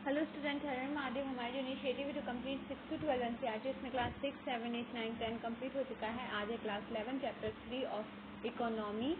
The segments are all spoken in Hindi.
हेलो स्टूडेंट, हर महादेव। हमारी जो initiative to complete 6 to 12 NCERT, इसमें क्लास 6, 7, 8, 9, 10 कंप्लीट हो चुका है। आज है क्लास 11 चैप्टर 3 ऑफ इकोनॉमी।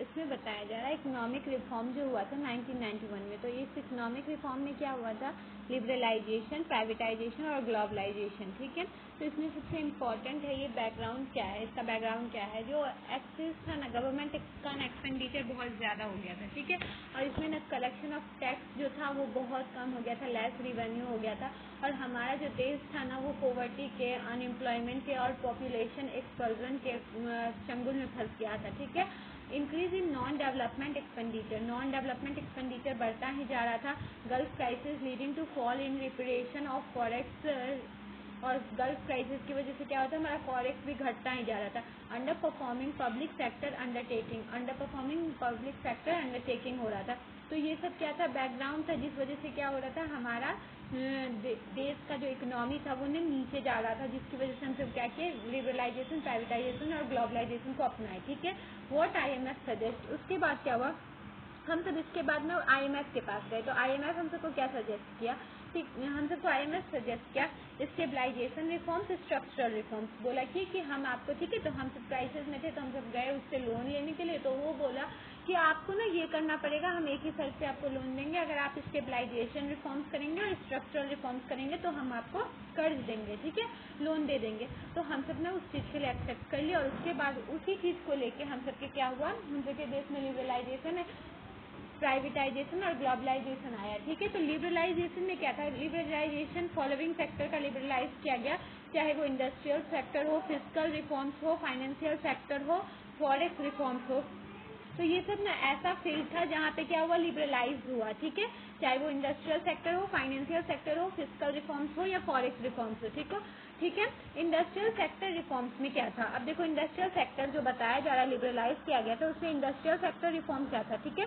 इसमें बताया जा रहा है इकोनॉमिक रिफॉर्म जो हुआ था 1991 में। तो इस इकोनॉमिक रिफॉर्म में क्या हुआ था? लिबरलाइजेशन, प्राइवेटाइजेशन और ग्लोबलाइजेशन। ठीक है, तो इसमें सबसे इम्पॉर्टेंट है ये बैकग्राउंड क्या है, इसका बैकग्राउंड क्या है। जो एक्सेस था ना, गवर्नमेंट का एक्सपेंडिचर बहुत ज़्यादा हो गया था। ठीक है, और इसमें ना कलेक्शन ऑफ टैक्स जो था वो बहुत कम हो गया था, लेस रिवेन्यू हो गया था। और हमारा जो देश था ना वो पॉवर्टी के, अनएम्प्लॉयमेंट के और पॉपुलेशन एक्सपर्जन के चंगुल में फंस गया था। ठीक है, increase in non development expenditure बढ़ता ही जा रहा था। Gulf crisis leading to fall in reparation of forex, और गल्फ क्राइसिस की वजह से क्या होता है, हमारा फॉरेक्स भी घटता ही जा रहा था। Under performing public sector undertaking हो रहा था। तो ये सब क्या था, बैकग्राउंड था, जिस वजह से क्या हो रहा था, हमारा देश का जो इकोनॉमी था वो नीचे जा रहा था, जिसकी वजह से हम सब क्या किए, लिबरलाइजेशन, प्राइवेटाइजेशन और ग्लोबलाइजेशन को अपनाए। ठीक है, व्हाट IMF सजेस्ट। उसके बाद क्या हुआ, हम सब इसके बाद में IMF के पास गए। तो IMF हम सबको क्या सजेस्ट किया, ठीक, हम सबको IMF सजेस्ट किया स्टेबलाइजेशन रिफॉर्म्स, स्ट्रक्चरल रिफॉर्म्स। बोला कि हम आपको, ठीक है, तो हम सब क्राइसिस में थे तो हम सब गए उससे लोन लेने के लिए। तो वो बोला कि आपको ना ये करना पड़ेगा, हम एक ही साइड से आपको लोन देंगे, अगर आप स्टेबलाइजेशन रिफॉर्म्स करेंगे और स्ट्रक्चरल रिफॉर्म्स करेंगे तो हम आपको कर्ज देंगे, ठीक है, लोन दे देंगे। तो हम सब ने उस चीज़ के लिए एक्सेप्ट कर लिया। और उसके बाद उसी चीज़ को लेके हम सबके क्या हुआ, हम सबके देश में लिबरलाइजेशन है, प्राइवेटाइजेशन और ग्लोबलाइजेशन आया। ठीक है, तो लिबरलाइजेशन में क्या था, लिबरलाइजेशन फॉलोइंग सेक्टर का लिबरलाइज किया गया, चाहे वो इंडस्ट्रियल सेक्टर हो, फिजिकल रिफॉर्म्स हो, फाइनेंशियल सेक्टर हो, फॉरेक्स रिफॉर्म्स हो। तो ये सब ना ऐसा फील्ड था जहाँ पे क्या हुआ, लिबरलाइज हुआ। ठीक है, चाहे वो इंडस्ट्रियल सेक्टर हो, फाइनेंशियल सेक्टर हो, फिजिकल रिफॉर्म्स हो या फॉरेक्स रिफॉर्म्स हो। ठीक है, इंडस्ट्रियल सेक्टर रिफॉर्म्स में क्या था, अब देखो इंडस्ट्रियल सेक्टर जो बताया जा रहा है लिबरलाइज किया गया था, उसमें इंडस्ट्रियल सेक्टर रिफॉर्म क्या था। ठीक है,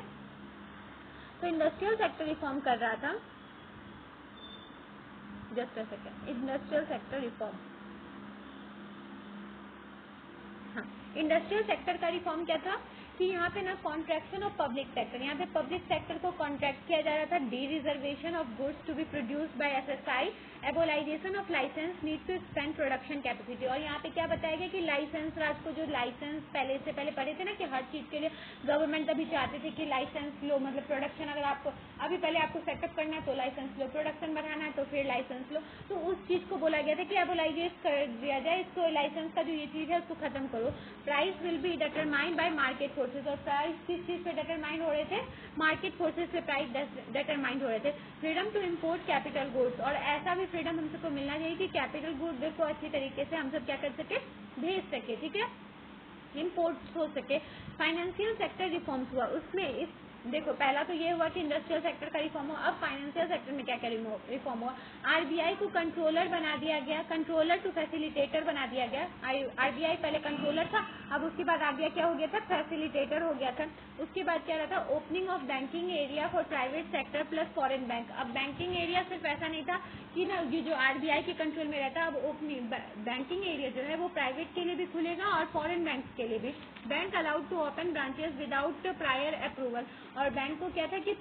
तो इंडस्ट्रियल सेक्टर रिफॉर्म कर रहा था, just a second, industrial sector reform, हाँ, इंडस्ट्रियल सेक्टर का रिफॉर्म क्या था कि यहाँ पे ना कॉन्ट्रैक्शन ऑफ पब्लिक सेक्टर, यहाँ पे पब्लिक सेक्टर को कॉन्ट्रैक्ट किया जा रहा था। De reservation of goods to be produced by SSI, abolisation of licence need to expand production capacity. और यहाँ पे क्या बताया गया कि लाइसेंस राज को, जो लाइसेंस पहले पढ़े थे ना कि हर चीज़ के लिए गवर्नमेंट अभी चाहते थे कि लाइसेंस लो, मतलब प्रोडक्शन अगर आपको अभी पहले आपको सेटअप करना है तो लाइसेंस लो, प्रोडक्शन बढ़ाना है तो फिर लाइसेंस लो। तो उस चीज़ को बोला गया था कि एबोलाइजेट कर दिया जाए इसको, लाइसेंस का जो ये चीज़ है उसको खत्म करो। Price will be determined by market forces, और प्राइस किस चीज़ पे डिटरमाइंड हो रहे थे, मार्केट फोर्सेज से प्राइस डिटरमाइंड हो रहे थे। Freedom to import capital goods, और ऐसा भी फ्रीडम हम सबको मिलना चाहिए कि कैपिटल गुड्स को अच्छी तरीके से हम सब क्या कर सके, भेज सके। ठीक है, इम्पोर्ट हो सके। फाइनेंशियल सेक्टर रिफॉर्म्स हुआ, उसमें इस देखो पहला तो ये हुआ कि इंडस्ट्रियल सेक्टर का रिफॉर्म हुआ। अब फाइनेंशियल सेक्टर में क्या क्या रिफॉर्म हुआ, RBI को कंट्रोलर बना दिया गया, कंट्रोलर टू फैसिलिटेटर बना दिया गया। RBI पहले कंट्रोलर था, अब उसके बाद RBI क्या हो गया था, फैसिलिटेटर हो गया था। उसके बाद क्या रहा था, opening of banking area for private sector plus foreign bank. अब बैंकिंग एरिया सिर्फ ऐसा नहीं था कि ना ये जो RBI के कंट्रोल में रहता, अब ओपनिंग बैंकिंग एरिया जो है वो प्राइवेट के लिए भी खुलेगा और फॉरेन बैंक के लिए भी। Bank allowed to open branches without prior approval, और बैंक को क्या था कि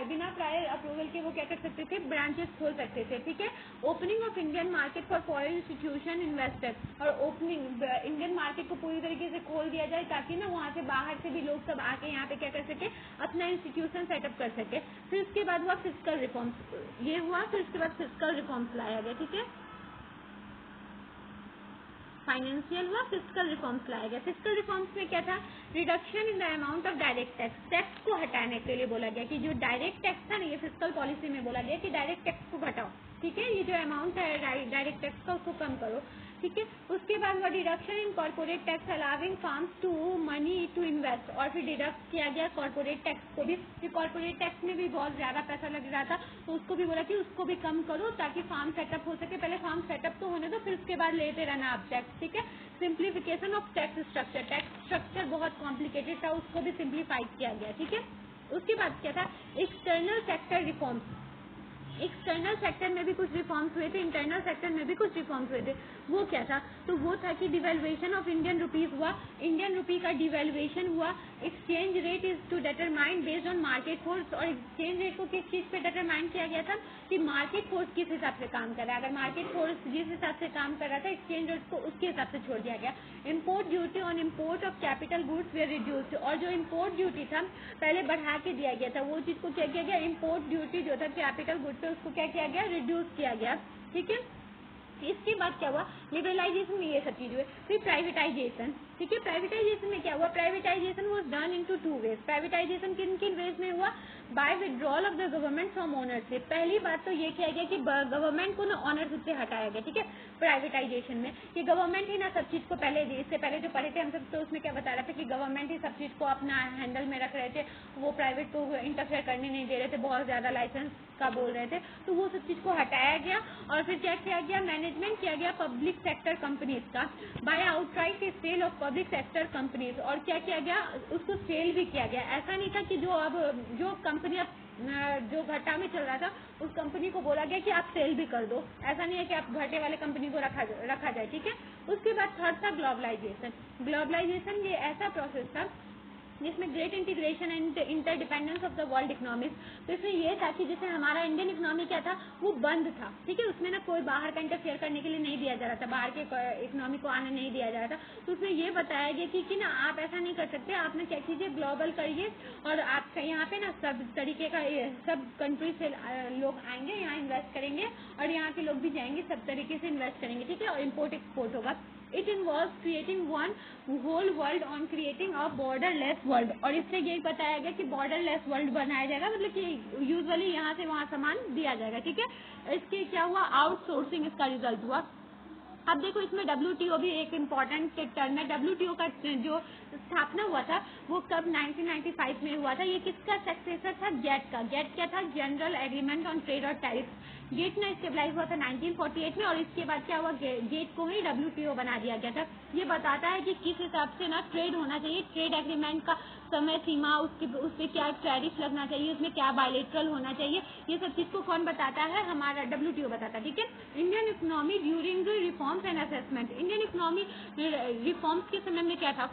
बिना प्रायर अप्रूवल के वो क्या कर सकते थे, ब्रांचेस खोल सकते थे। ठीक है, opening of Indian market for foreign institution investor, और ओपनिंग इंडियन मार्केट को पूरी तरीके से खोल दिया जाए ताकि ना वहाँ से बाहर से भी लोग सब आके यहाँ पे क्या कर सके, अपना इंस्टीट्यूशन सेटअप कर सके। फिर उसके बाद हुआ फिजिकल रिफॉर्म्स, ये हुआ, फिर उसके बाद फिजिकल रिफॉर्म्स लाया गया। ठीक है, फाइनेंशियल हुआ, फिजिकल रिफॉर्म्स लाया गया। फिजिकल रिफॉर्म्स में क्या था, reduction in the amount of direct tax, tax को हटाने के लिए बोला गया कि जो डायरेक्ट टैक्स था ना, ये फिजिकल पॉलिसी में बोला गया कि डायरेक्ट टैक्स को घटाओ। ठीक है, ये जो अमाउंट है डायरेक्ट टैक्स का उसको कम करो। ठीक है, उसके बाद हुआ deduction in corporate tax allowing firms to money to invest, और फिर डिडक्ट किया गया कॉर्पोरेट टैक्स को भी। कॉर्पोरेट टैक्स में भी बहुत ज़्यादा पैसा लग रहा था, तो उसको भी बोला कि उसको भी कम करो ताकि फार्म सेटअप हो सके। पहले फार्म सेटअप तो होने दो, फिर उसके बाद लेते रहना आप टैक्स। ठीक है, simplification of tax structure, tax structure बहुत कॉम्प्लिकेटेड था, उसको भी सिंप्लीफाइड किया गया। ठीक है, उसके बाद क्या था, external sector reforms, external sector में भी कुछ रिफॉर्म्स हुए थे, इंटरनल सेक्टर में भी कुछ रिफॉर्म्स हुए थे। वो क्या था? तो वो था कि डिवेल्युएशन ऑफ इंडियन रुपीज हुआ, इंडियन रुपी का डिवेल्युएशन हुआ, exchange rate is to determine based on market force, और एक्सचेंज रेट को किस चीज पे डिटरमाइन किया गया था कि मार्केट फोर्स किस हिसाब से काम कर रहा है, अगर मार्केट फोर्स जिस हिसाब से काम कर रहा था एक्सचेंज रेट को उसके हिसाब से छोड़ दिया गया। Import duty on import of capital goods were reduced, और जो इम्पोर्ट ड्यूटी था पहले बढ़ा के दिया गया था, वो चीज को क्या किया गया, इम्पोर्ट ड्यूटी जो था कैपिटल गुड पे उसको क्या किया गया, रिड्यूस किया गया। ठीक है, इसके बाद क्या हुआ, लिबरलाइजेशन में ये सब चीज हुए। फिर प्राइवेटाइजेशन, ठीक है, प्राइवेटाइजेशन में क्या हुआ, privatisation was done into two ways. Privatisation किन किन वेज में हुआ, by withdrawal of the government from ownership. पहली बात तो ये किया गया कि गवर्नमेंट को ना ओनरशिप से हटाया गया, ठीक है, प्राइवेटाइजेशन में कि गवर्नमेंट ही ना सब चीज को पहले, इससे पहले जो पढ़े थे हम सब, तो उसमें क्या बता रहा था कि गवर्नमेंट ही सब चीज को अपना हैंडल में रख रहे थे, वो प्राइवेट को इंटरफेयर करने नहीं दे रहे थे, बहुत ज्यादा लाइसेंस का बोल रहे थे, तो वो सब चीज को हटाया गया। और फिर क्या किया गया, मैनेजमेंट किया गया पब्लिक सेक्टर कंपनीज का by outright sale of public sector companies, और क्या किया गया, उसको सेल भी किया गया। ऐसा नहीं था कि जो कंपनी जो घाटा में चल रहा था उस कंपनी को बोला गया कि आप सेल भी कर दो, ऐसा नहीं है कि आप घाटे वाले कंपनी को रखा जाए। ठीक है, उसके बाद थर्ड था ग्लोबलाइजेशन। ग्लोबलाइजेशन ये ऐसा प्रोसेस था जिसमें great integration and interdependence of the world economics. तो इसमें यह था कि जैसे हमारा इंडियन इकोनॉमी क्या था, वो बंद था, ठीक है, उसमें ना कोई बाहर का इंटरफेयर करने के लिए नहीं दिया जा रहा था, बाहर के इकोनॉमी को आने नहीं दिया जा रहा था। तो उसमें ये बताया गया कि ना आप ऐसा नहीं कर सकते, आप ना क्या कीजिए, ग्लोबल करिए, और आप यहाँ पे ना सब तरीके का सब कंट्री से लोग आएंगे, यहाँ इन्वेस्ट करेंगे, और यहाँ के लोग भी जाएंगे, सब तरीके से इन्वेस्ट करेंगे, ठीक है, और इम्पोर्ट एक्सपोर्ट होगा। It involve creating one whole world on creating a borderless world, और इससे ये बताया गया कि बॉर्डरलेस वर्ल्ड बनाया जाएगा, मतलब कि यूजुअली यहाँ से वहाँ सामान दिया जाएगा। ठीक है, इसके क्या हुआ, आउटसोर्सिंग इसका रिजल्ट हुआ। अब देखो इसमें WTO भी एक इम्पॉर्टेंट टर्म है। WTO का जो स्थापना हुआ था वो कब 1995 में हुआ था। ये किसका सक्सेसर था, गेट का। गेट क्या था, जनरल एग्रीमेंट ऑन ट्रेड और टैरिफ। गेट ने स्टेबलाइज हुआ था 1948 में, और इसके बाद क्या हुआ, गेट को ही WTO बना दिया गया था। ये बताता है कि किस हिसाब से ना ट्रेड होना चाहिए, ट्रेड एग्रीमेंट का समय सीमा, उस पर क्या टैरिफ लगना चाहिए, उसमें क्या बायलेटरल होना चाहिए, ये सब चीज को कौन बताता है, हमारा WTO बताता है। ठीक है, Indian economy during the reforms and assessment. Indian economy reforms के समय में क्या था,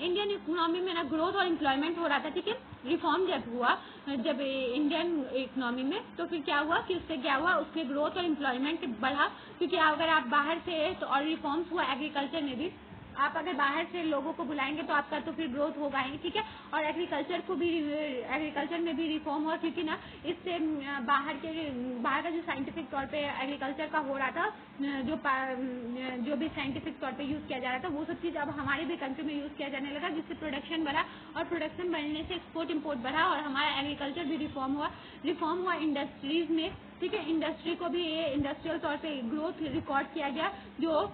इंडियन इकोनॉमी में ना ग्रोथ और एम्प्लॉयमेंट हो रहा था। ठीक है, रिफॉर्म जब हुआ, जब इंडियन इकोनॉमी में, तो फिर क्या हुआ कि उससे क्या हुआ, उसके ग्रोथ और एम्प्लॉयमेंट बढ़ा, क्योंकि अगर आप बाहर से, तो और रिफॉर्म्स हुआ एग्रीकल्चर में भी, आप अगर बाहर से लोगों को बुलाएंगे तो आपका तो फिर ग्रोथ होगा ही। ठीक है, और एग्रीकल्चर में भी रिफॉर्म हुआ, क्योंकि ना इससे बाहर का जो साइंटिफिक तौर पे एग्रीकल्चर का हो रहा था, जो भी साइंटिफिक तौर पे यूज किया जा रहा था, वो सब चीज अब हमारे भी कंट्री में यूज किया जाने लगा, जिससे प्रोडक्शन बढ़ा, और प्रोडक्शन बढ़ने से एक्सपोर्ट इम्पोर्ट बढ़ा, और हमारा एग्रीकल्चर भी रिफॉर्म हुआ इंडस्ट्रीज में। ठीक है, इंडस्ट्री को भी ये इंडस्ट्रियल तौर पे ग्रोथ रिकॉर्ड किया गया। जो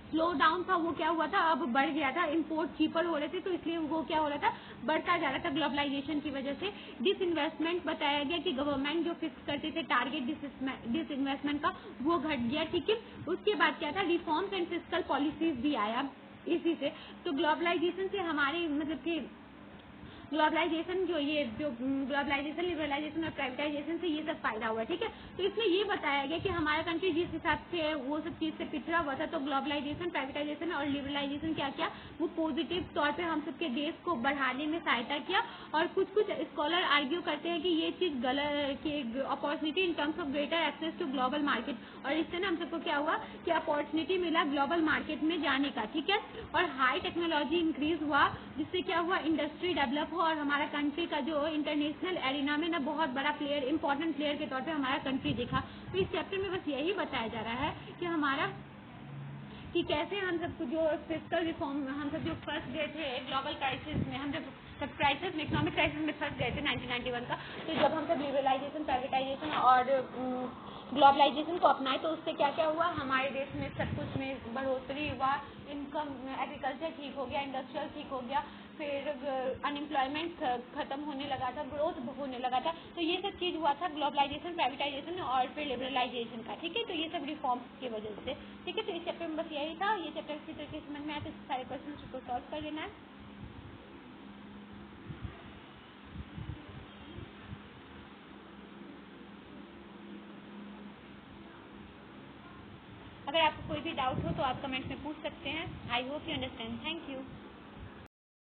स्लो डाउन था वो क्या हुआ था, अब बढ़ गया था, इंपोर्ट चीपर हो रहे थे, तो इसलिए वो क्या हो रहा था, बढ़ता जा रहा था ग्लोबलाइजेशन की वजह से। डिसइन्वेस्टमेंट बताया गया कि गवर्नमेंट जो फिक्स करते थे टारगेट डिसइन्वेस्टमेंट का, वो घट गया। ठीक है, उसके बाद क्या था, रिफॉर्म्स एंड फिस्कल पॉलिसीज भी आया इसी से। तो ग्लोबलाइजेशन से हमारे मतलब कि ग्लोबलाइजेशन ग्लोबलाइजेशन, लिबरलाइजेशन और प्राइवेटाइजेशन से ये सब फायदा हुआ। ठीक है, तो इसमें ये बताया गया कि हमारा कंट्री जिस हिसाब से वो सब चीज से पिछड़ा हुआ था, तो ग्लोबलाइजेशन, प्राइवेटाइजेशन और लिबरलाइजेशन क्या किया, वो पॉजिटिव तौर पे हम सबके देश को बढ़ाने में सहायता किया। और कुछ स्कॉलर आर्ग्यू करते हैं कि ये चीज गलत, कि opportunity in terms of greater access to global market, और इससे ना हम सबको क्या हुआ कि अपॉर्चुनिटी मिला ग्लोबल मार्केट में जाने का। ठीक है, और हाई टेक्नोलॉजी इंक्रीज हुआ, जिससे क्या हुआ, इंडस्ट्री डेवलप हुआ, और हमारा कंट्री का जो इंटरनेशनल एरिना में ना बहुत बड़ा प्लेयर, इंपॉर्टेंट प्लेयर के तौर पे हमारा कंट्री दिखा। तो इस चैप्टर में बस यही बताया जा रहा है कि हमारा कि कैसे हम सबको जो फिस्कल रिफॉर्म, हम सब जो फंस गए थे ग्लोबल क्राइसिस में, हम जब क्राइसिस में, इकोनॉमिक क्राइसिस में फंस गए थे 1991 का, तो जब हम सब लिबरलाइजेशन, प्राइवेटाइजेशन और ग्लोबलाइजेशन को अपनाए, तो उससे क्या क्या हुआ, हमारे देश में सब कुछ में बढ़ोतरी हुआ, इनकम, एग्रीकल्चर ठीक हो गया, इंडस्ट्रियल ठीक हो गया, फिर अनएम्प्लॉयमेंट खत्म होने लगा था, ग्रोथ होने लगा था। तो ये सब चीज हुआ था ग्लोबलाइजेशन, प्राइवेटाइजेशन और फिर लिबरलाइजेशन का। ठीक है, तो ये सब रिफॉर्म्स की वजह से। ठीक है, तो इस चैप्टर में बस यही था। ये चैप्टर किसी तरीके से समझ में आया तो सारे क्वेश्चन को सॉल्व कर लेना है। अगर आपको कोई भी डाउट हो तो आप कमेंट्स में पूछ सकते हैं। I hope you understand. Thank you.